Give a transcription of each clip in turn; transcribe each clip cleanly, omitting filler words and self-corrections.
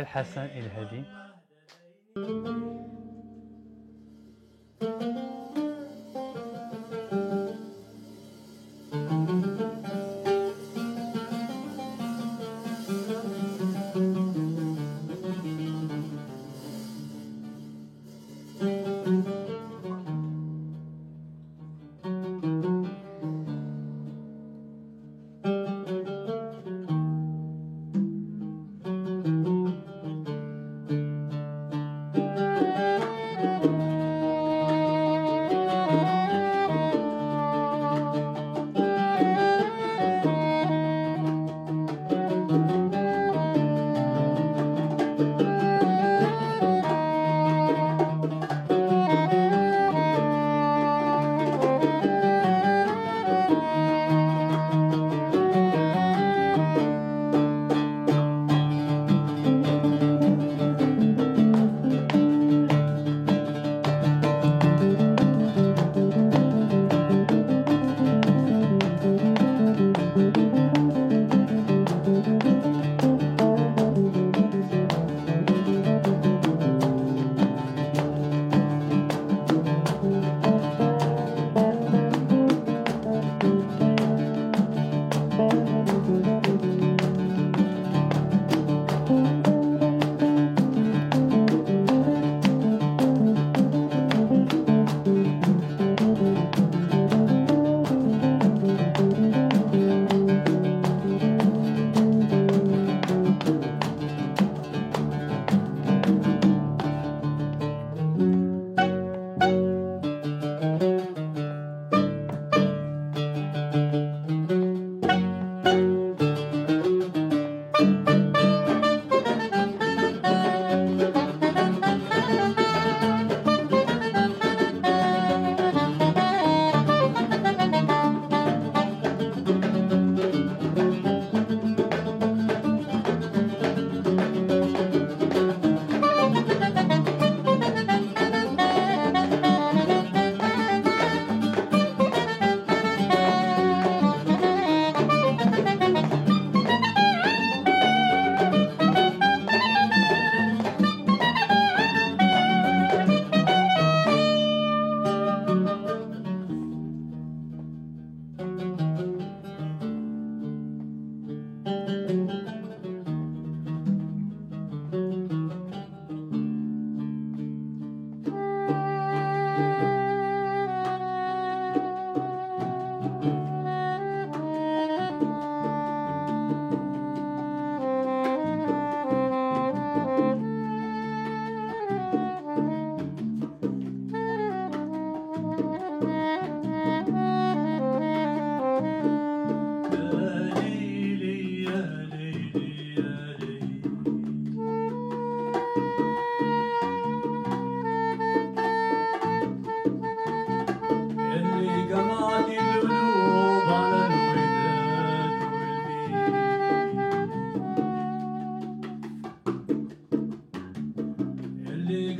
الحسن الهدي.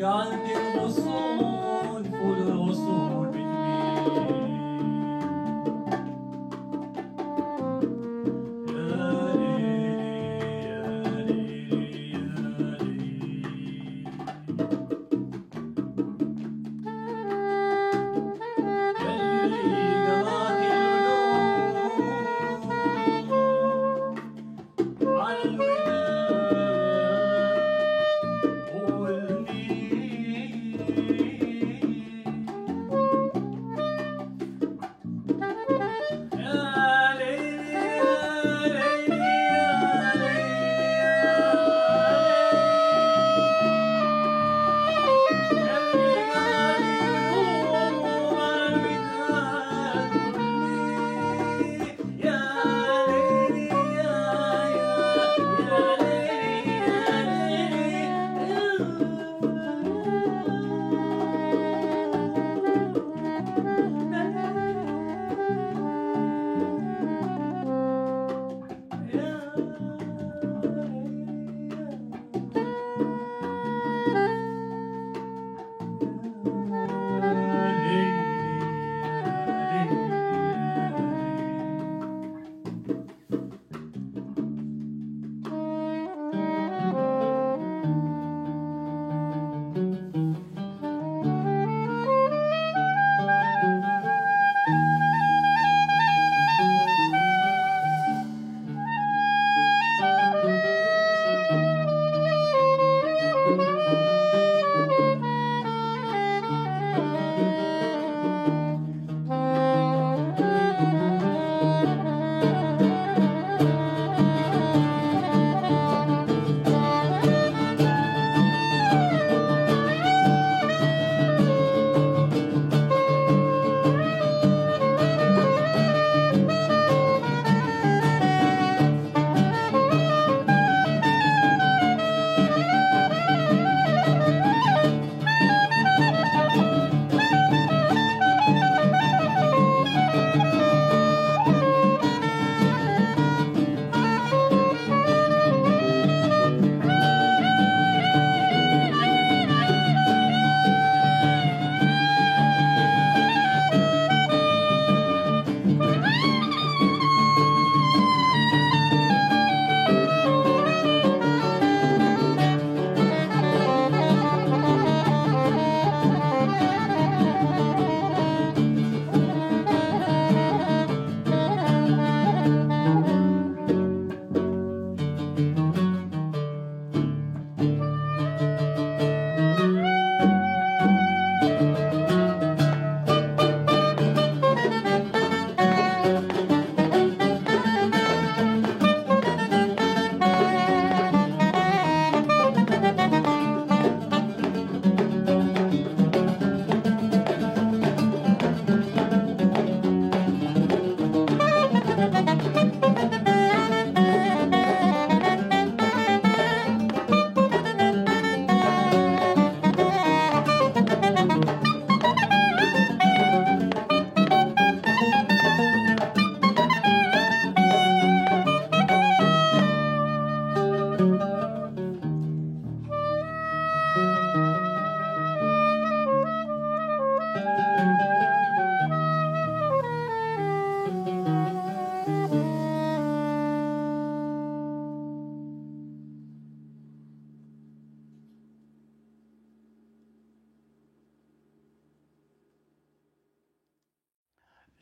عندي الغصون فوق الغصون بتميل يا ليلي يا ليلي يا ليلي اللي جمعت القلوب على الوداد والنيل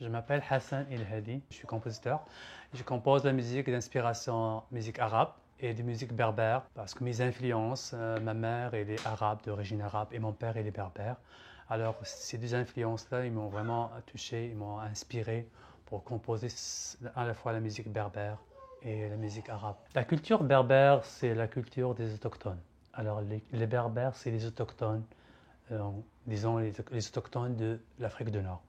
Je m'appelle Hassan El Hadi, je suis compositeur. Je compose la musique d'inspiration musique arabe et de musique berbère parce que mes influences, ma mère elle est arabe, d'origine arabe, et mon père il est berbère. Alors ces deux influences-là, ils m'ont vraiment touché, ils m'ont inspiré pour composer à la fois la musique berbère et la musique arabe. La culture berbère, c'est la culture des autochtones. Alors les berbères, c'est les autochtones, disons les autochtones de l'Afrique du Nord.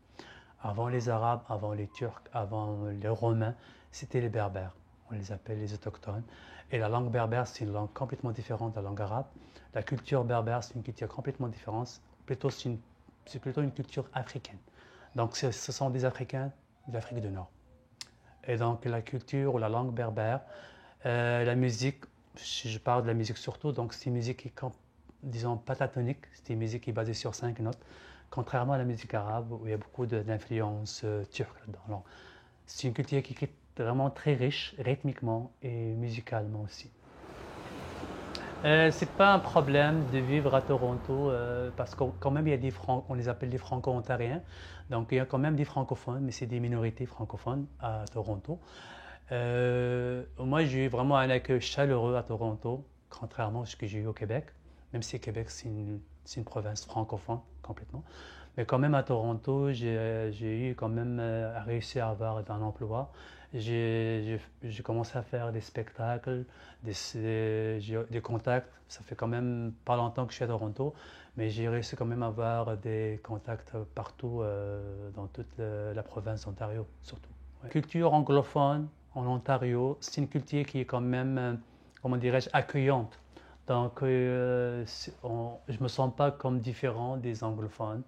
Avant les Arabes, avant les Turcs, avant les Romains, c'était les Berbères. On les appelle les autochtones. Et la langue berbère, c'est une langue complètement différente de la langue arabe. La culture berbère, c'est une culture complètement différente. C'est plutôt une culture africaine. Donc ce sont des Africains de l'Afrique du Nord. Et donc la culture ou la langue berbère, la musique, si je parle de la musique surtout, donc c'est une musique qui est, disons, pentatonique. C'est une musique qui est basée sur 5 notes. Contrairement à la musique arabe, où il y a beaucoup d'influences turques là-dedans. C'est une culture qui est vraiment très riche, rythmiquement et musicalement aussi. C'est pas un problème de vivre à Toronto parce que quand même il y a des on les appelle des franco-ontariens, donc il y a quand même des francophones, mais c'est des minorités francophones à Toronto. Moi j'ai eu vraiment un accueil chaleureux à Toronto, contrairement à ce que j'ai eu au Québec, même si Québec c'est une province francophone complètement. Mais quand même à Toronto, j'ai eu quand même réussi à avoir un emploi. J'ai commencé à faire des spectacles, des contacts. Ça fait quand même pas longtemps que je suis à Toronto, mais j'ai réussi quand même à avoir des contacts partout dans toute la province d'Ontario, surtout. Ouais. Culture anglophone en Ontario, c'est une culture qui est quand même, comment dirais-je, accueillante. Donc, je ne me sens pas comme différent des anglophones.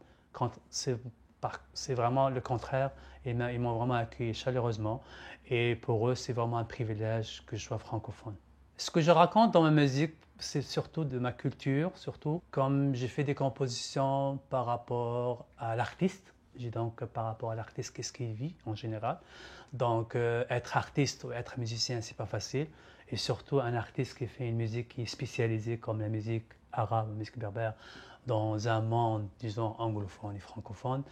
C'est vraiment le contraire. Ils m'ont vraiment accueilli chaleureusement. Et pour eux, c'est vraiment un privilège que je sois francophone. Ce que je raconte dans ma musique, c'est surtout de ma culture, surtout. Comme j'ai fait des compositions par rapport à l'artiste. J'ai donc par rapport à l'artiste, qu'est-ce qu'il vit en général. Donc, être artiste ou être musicien, c'est pas facile. Et surtout, un artiste qui fait une musique qui est spécialisée comme la musique arabe, la musique berbère, dans un monde, disons, anglophone et francophone.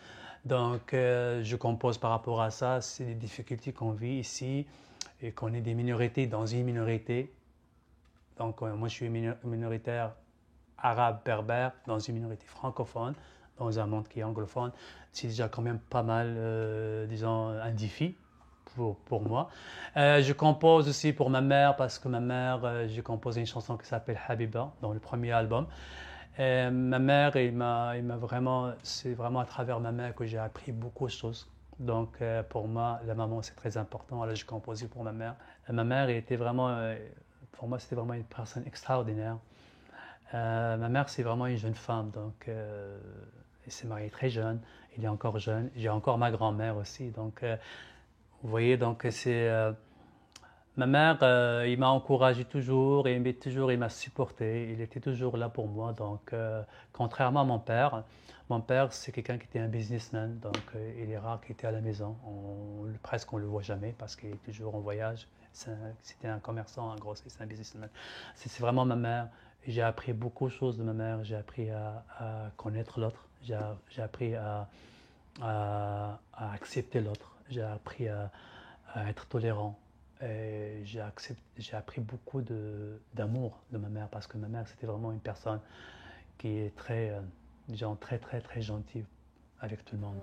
Donc, je compose par rapport à ça. C'est les difficultés qu'on vit ici et qu'on est des minorités dans une minorité. Donc, moi, je suis minoritaire arabe, berbère, dans une minorité francophone, dans un monde qui est anglophone. C'est déjà quand même pas mal, disons, un défi pour moi. Je compose aussi pour ma mère parce que ma mère, j'ai composé une chanson qui s'appelle Habiba dans le premier album. Ma mère, c'est vraiment à travers ma mère que j'ai appris beaucoup de choses. Donc pour moi, la maman c'est très important. Alors j'ai composé pour ma mère. Ma mère était vraiment, pour moi c'était vraiment une personne extraordinaire. Ma mère c'est vraiment une jeune femme, donc elle s'est mariée très jeune. Elle est encore jeune. J'ai encore ma grand-mère aussi, donc vous voyez, donc c'est ma mère, il m'a encouragé toujours et il m'a supporté. Il était toujours là pour moi. Donc, contrairement à mon père c'est quelqu'un qui était un businessman. Donc, il est rare qu'il était à la maison. Presque on le voit jamais parce qu'il est toujours en voyage. C'était un commerçant, un grossiste, c'est un businessman. C'est vraiment ma mère. J'ai appris beaucoup de choses de ma mère. J'ai appris à connaître l'autre. J'ai appris à accepter l'autre. J'ai appris à être tolérant. J'ai appris beaucoup d'amour de ma mère parce que ma mère c'était vraiment une personne qui est très, disons, très très très gentille avec tout le monde.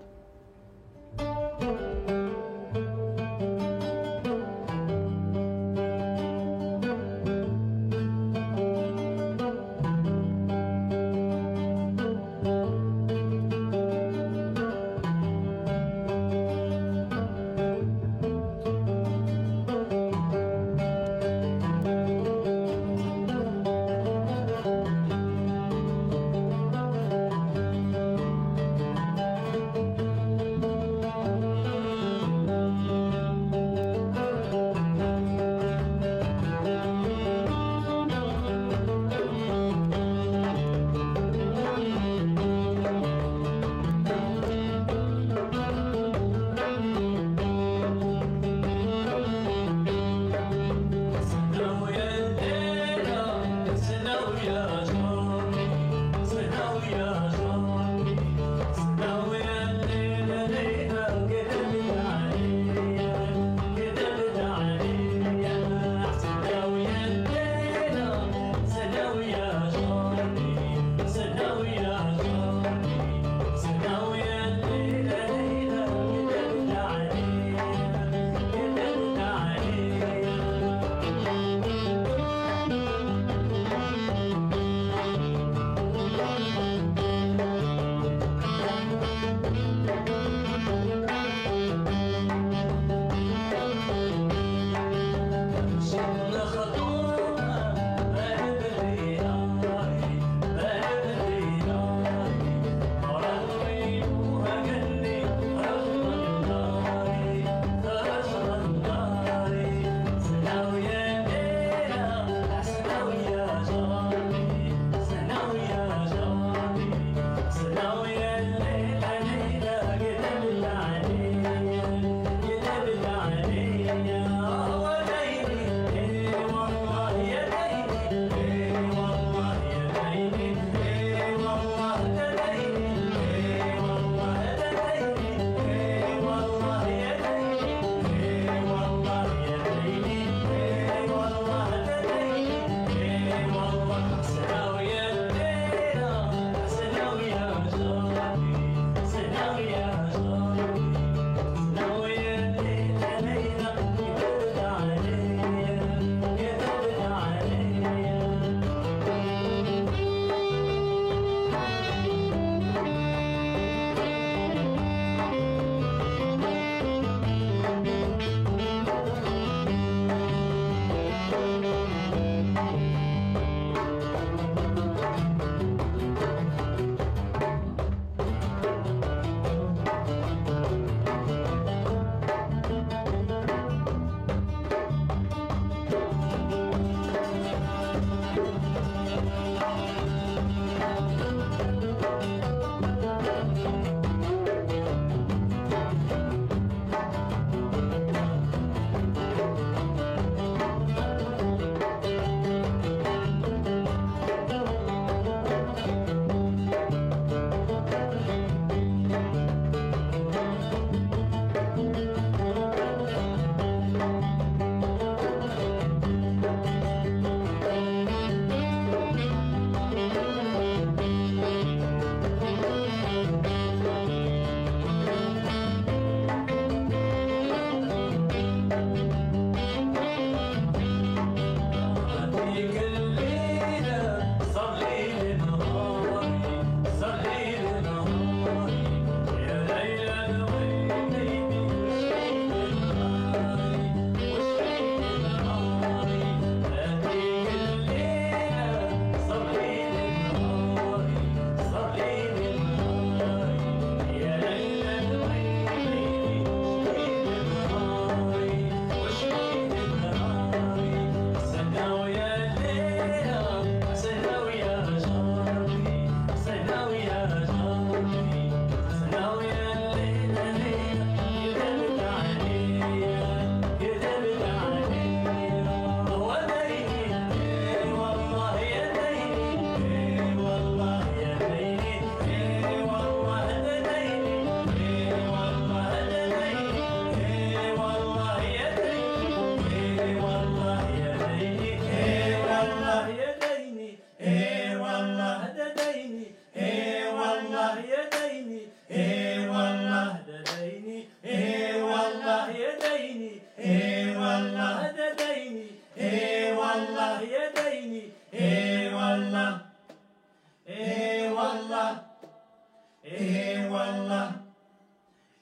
إيه والله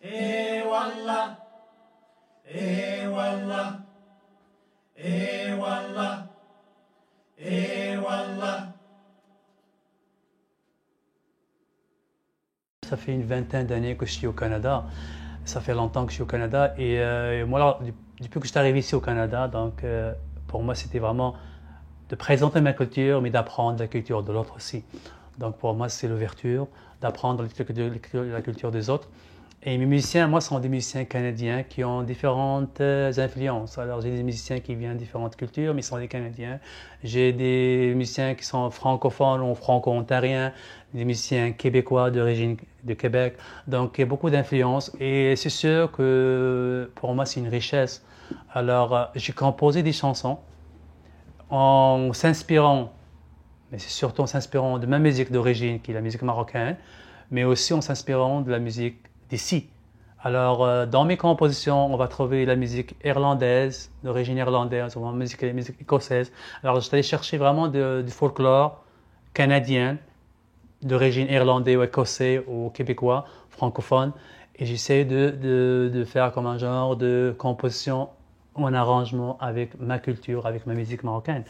إيه والله إيه والله إيه والله إيه والله. Ça fait une vingtaine d'années que je suis au Canada. Ça fait longtemps que je suis au Canada. Et moi, alors, depuis que je suis arrivé ici au Canada, donc pour moi, c'était vraiment de présenter ma culture, mais d'apprendre la culture de l'autre aussi. Donc pour moi, c'est l'ouverture, d'apprendre la culture des autres. Et mes musiciens, moi, sont des musiciens canadiens qui ont différentes influences. Alors, j'ai des musiciens qui viennent de différentes cultures, mais ils sont des Canadiens. J'ai des musiciens qui sont francophones ou franco-ontariens, des musiciens québécois d'origine de Québec. Donc, il y a beaucoup d'influences. Et c'est sûr que pour moi, c'est une richesse. Alors, j'ai composé des chansons en s'inspirant, mais c'est surtout en s'inspirant de ma musique d'origine, qui est la musique marocaine, mais aussi en s'inspirant de la musique d'ici. Alors, dans mes compositions, on va trouver la musique irlandaise, d'origine irlandaise, ou la musique écossaise. Alors, je suis allé chercher vraiment du folklore canadien, d'origine irlandaise ou écossais ou québécois, francophone, et j'essaie de faire comme un genre de composition en arrangement avec ma culture, avec ma musique marocaine.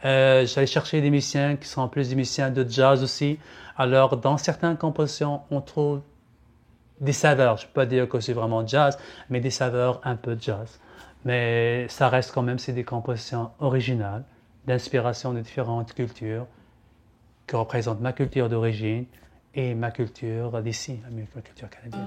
J'allais chercher des musiciens qui sont plus des musiciens de jazz aussi. Alors, dans certaines compositions, on trouve des saveurs. Je ne peux pas dire que c'est vraiment jazz, mais des saveurs un peu jazz. Mais ça reste quand même, c'est des compositions originales, d'inspiration de différentes cultures, qui représentent ma culture d'origine et ma culture d'ici, ma culture canadienne.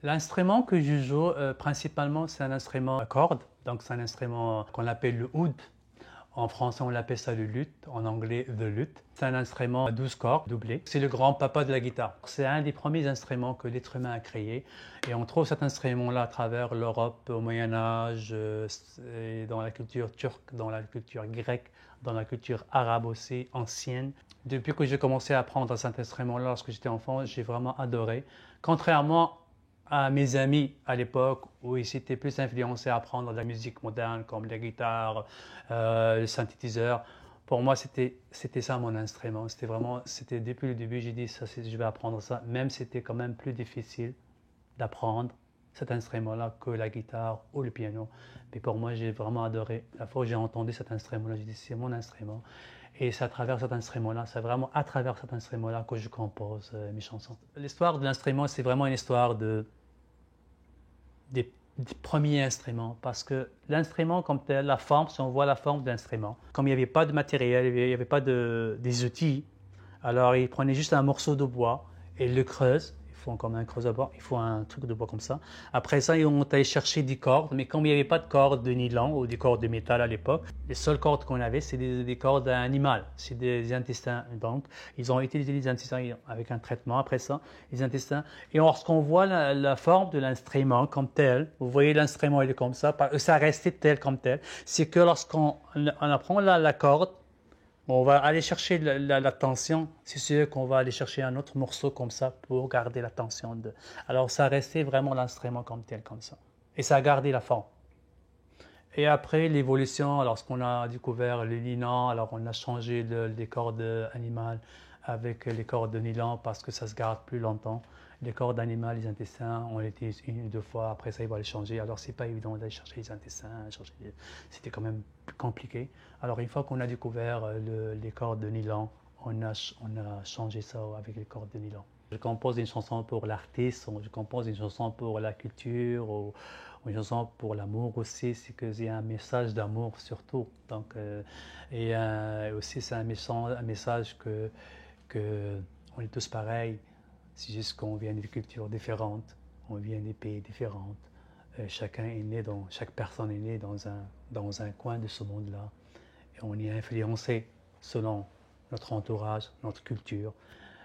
L'instrument que je joue, principalement, c'est un instrument à cordes. Donc, c'est un instrument qu'on appelle le oud. En français, on appelle ça le luth, en anglais the luth. C'est un instrument à 12 cordes, doublé. C'est le grand-papa de la guitare. C'est un des premiers instruments que l'être humain a créé. Et on trouve cet instrument-là à travers l'Europe au Moyen-Âge, dans la culture turque, dans la culture grecque, dans la culture arabe aussi, ancienne. Depuis que j'ai commencé à apprendre cet instrument-là lorsque j'étais enfant, j'ai vraiment adoré. Contrairement à mes amis à l'époque où ils étaient plus influencés à apprendre de la musique moderne comme la guitare, le synthétiseur. Pour moi, c'était ça mon instrument. C'était depuis le début, j'ai dit ça, je vais apprendre ça. Même c'était quand même plus difficile d'apprendre cet instrument-là que la guitare ou le piano. Mais pour moi, j'ai vraiment adoré. La fois où j'ai entendu cet instrument-là, j'ai dit c'est mon instrument. Et c'est à travers cet instrument-là, c'est vraiment à travers cet instrument-là que je compose mes chansons. L'histoire de l'instrument, c'est vraiment une histoire des premiers instruments, parce que l'instrument comme tel, la forme, si on voit la forme de l'instrument, comme il n'y avait pas de matériel, il n'y avait pas des outils, alors ils prenaient juste un morceau de bois et ils le creusent. Ils font comme un creuseur, il faut un truc de bois comme ça. Après ça, ils ont allé chercher des cordes, mais comme il n'y avait pas de cordes de nylon ou des cordes de métal à l'époque, les seules cordes qu'on avait, c'est des cordes animales, c'est des intestins. Donc, ils ont utilisé les intestins avec un traitement. Après ça, les intestins. Et lorsqu'on voit la forme de l'instrument comme tel, vous voyez l'instrument, il est comme ça restait tel comme tel. C'est que lorsqu'on apprend la corde, on va aller chercher la tension, c'est sûr qu'on va aller chercher un autre morceau comme ça pour garder la tension. Alors ça restait vraiment l'instrument comme tel, comme ça. Et ça a gardé la forme. Et après l'évolution, lorsqu'on a découvert le nylon, alors on a changé les cordes animales avec les cordes de nylon parce que ça se garde plus longtemps. Les cordes animales, les intestins, on les utilise une ou deux fois, après ça, il va les changer. Alors, c'est pas évident d'aller chercher les intestins, c'était quand même compliqué. Alors, une fois qu'on a découvert les cordes de nylon, on a changé ça avec les cordes de nylon. Je compose une chanson pour l'artiste, je compose une chanson pour la culture, ou une chanson pour l'amour aussi, c'est que j'ai un message d'amour surtout. Donc, et aussi, c'est un message que on est tous pareils. C'est juste qu'on vient de cultures différentes, on vient des pays différents. Chaque personne est née dans un coin de ce monde-là. Et on est influencé selon notre entourage, notre culture.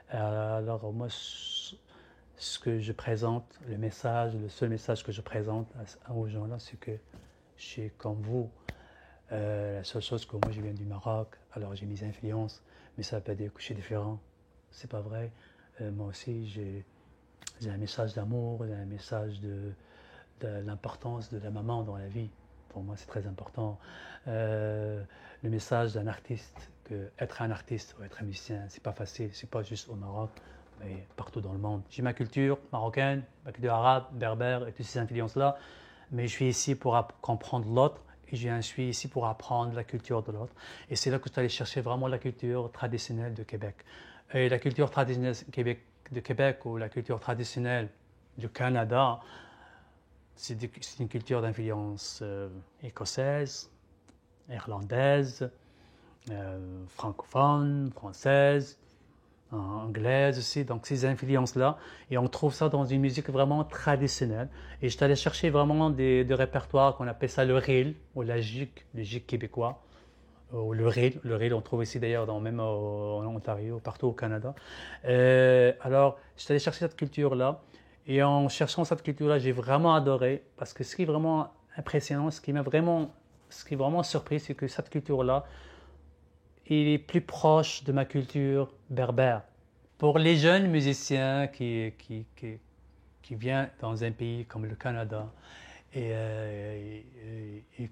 Alors moi, ce que je présente, le seul message que je présente aux gens là, c'est que je suis comme vous. La seule chose que moi, je viens du Maroc, alors j'ai mes influences, mais ça ne veut pas dire que je suis différent. C'est pas vrai. Moi aussi, j'ai un message d'amour, j'ai un message de l'importance de la maman dans la vie. Pour moi, c'est très important. Le message d'un artiste, que être un artiste ou être un musicien, c'est pas facile. C'est pas juste au Maroc, mais partout dans le monde. J'ai ma culture marocaine, ma culture arabe, berbère et toutes ces influences-là, mais je suis ici pour comprendre l'autre. Et je suis ici pour apprendre la culture de l'autre. Et c'est là que je suis allé chercher vraiment la culture traditionnelle de Québec. Et la culture traditionnelle de Québec ou la culture traditionnelle du Canada, c'est une culture d'influence écossaise, irlandaise, francophone, française, anglaise aussi. Donc ces influences-là, et on trouve ça dans une musique vraiment traditionnelle. Et je suis allé chercher vraiment des répertoires qu'on appelle ça le reel ou le jig québécois. Ou le reel, on trouve ici d'ailleurs même en Ontario, partout au Canada. Alors, je suis allé chercher cette culture-là. Et en cherchant cette culture-là, j'ai vraiment adoré. Parce que ce qui est vraiment impressionnant, ce qui est vraiment surpris, c'est que cette culture-là, il est plus proche de ma culture berbère. Pour les jeunes musiciens qui viennent dans un pays comme le Canada, et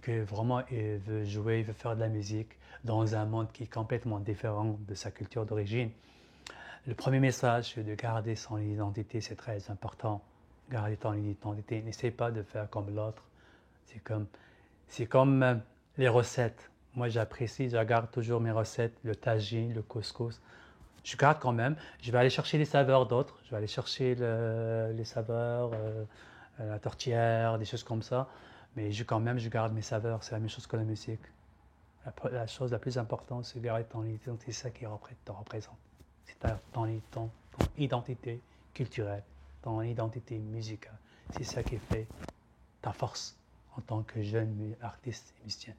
que vraiment il veut jouer, il veut faire de la musique dans un monde qui est complètement différent de sa culture d'origine. Le premier message, c'est de garder son identité, c'est très important. Garder ton identité, n'essaie pas de faire comme l'autre. C'est comme les recettes. Moi, je garde toujours mes recettes, le tagine, le couscous. Je garde quand même. Je vais aller chercher les saveurs d'autres. Je vais aller chercher les saveurs, la tortillère, des choses comme ça. Mais quand même, je garde mes saveurs. C'est la même chose que la musique. La chose la plus importante, c'est de garder ton identité. C'est ça qui te représente. C'est ton identité culturelle, ton identité musicale. C'est ça qui fait ta force en tant que jeune artiste et musicien.